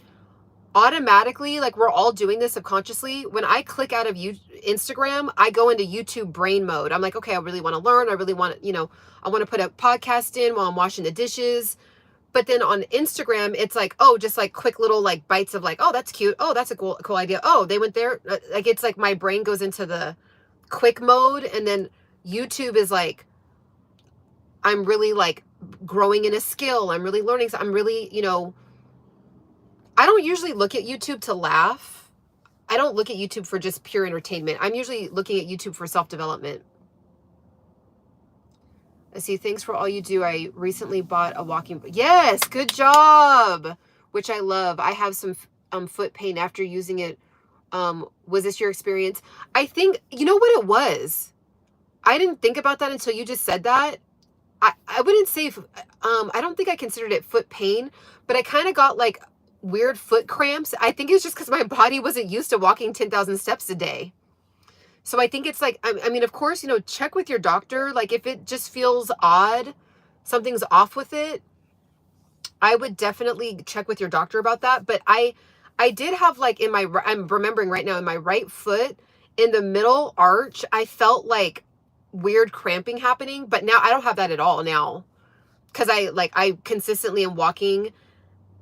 automatically, like we're all doing this subconsciously, when I click out of Instagram, I go into YouTube brain mode. I'm like, okay, I really want to learn. I really want to, I want to put a podcast in while I'm washing the dishes. But then on Instagram, it's like, oh, just like quick little like bites of like, oh, that's cute. Oh, that's a cool idea. Oh, they went there. Like, it's like my brain goes into the quick mode. And then YouTube is like, I'm really like growing in a skill. I'm really learning. So I'm really, I don't usually look at YouTube to laugh. I don't look at YouTube for just pure entertainment. I'm usually looking at YouTube for self-development. I see. Thanks for all you do. I recently bought a walking. Yes, good job. Which I love. I have some foot pain after using it. Was this your experience? I think, you know what it was? I didn't think about that until you just said that. I wouldn't say, I don't think I considered it foot pain, but I kind of got like weird foot cramps. I think it's just because my body wasn't used to walking 10,000 steps a day. So I think it's like, I mean, of course, check with your doctor. Like if it just feels odd, something's off with it, I would definitely check with your doctor about that. But I did have like I'm remembering right now in my right foot in the middle arch, I felt like weird cramping happening, but now I don't have that at all now. Cause I consistently am walking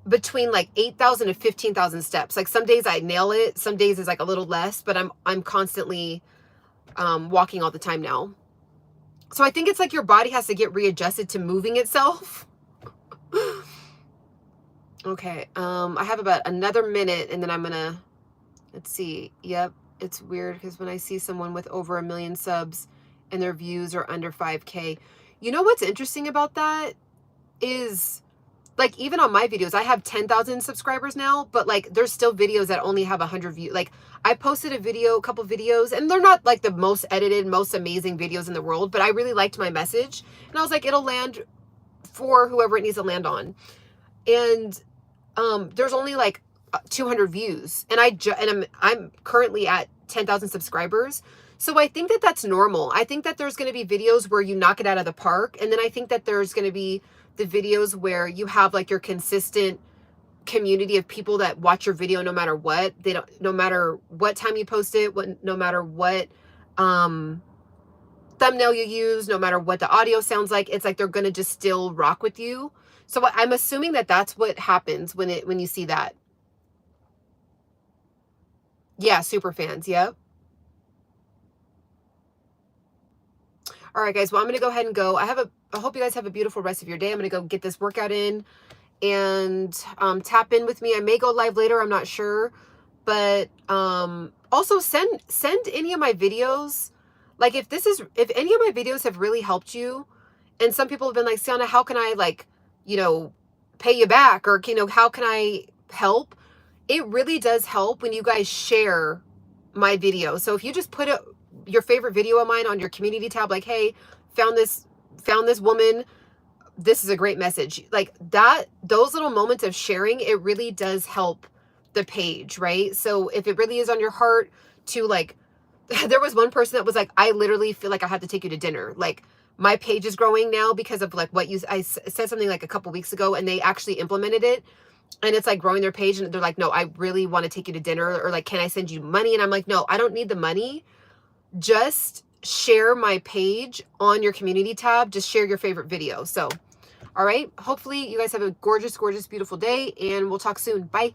between like 8,000 to 15,000 steps. Like some days I nail it. Some days is like a little less, but I'm constantly walking all the time now. So I think it's like your body has to get readjusted to moving itself. Okay. I have about another minute and then I'm gonna, let's see. Yep. It's weird because when I see someone with over 1 million subs and their views are under 5K, you know what's interesting about that is like even on my videos, I have 10,000 subscribers now, but like there's still videos that only have 100 views. Like I posted a couple videos, and they're not like the most edited, most amazing videos in the world, but I really liked my message. And I was like, it'll land for whoever it needs to land on. And there's only like 200 views, and I'm currently at 10,000 subscribers. So I think that that's normal. I think that there's going to be videos where you knock it out of the park, and then I think that there's going to be the videos where you have like your consistent community of people that watch your video no matter what. No matter what time you post it, no matter what thumbnail you use, no matter what the audio sounds like, it's like they're going to just still rock with you. So I'm assuming that that's what happens when you see that. Yeah, super fans. Yep. All right, guys. Well, I'm going to go ahead and go. I hope you guys have a beautiful rest of your day. I'm going to go get this workout in and tap in with me. I may go live later. I'm not sure. But also send any of my videos. Like if any of my videos have really helped you, and some people have been like, Ciana, how can I pay you back? Or, how can I help? It really does help when you guys share my video. So if you just put your favorite video of mine on your community tab, like, hey, found this woman, this is a great message. Like that, those little moments of sharing, it really does help the page, right? So if it really is on your heart to like, there was one person that was like, I literally feel like I have to take you to dinner. Like my page is growing now because of like I said something like a couple weeks ago, and they actually implemented it. And it's like growing their page, and they're like, no, I really want to take you to dinner, or like, can I send you money? And I'm like, no, I don't need the money. Just share my page on your community tab. Just share your favorite video. So, all right. Hopefully you guys have a gorgeous, gorgeous, beautiful day, and we'll talk soon. Bye.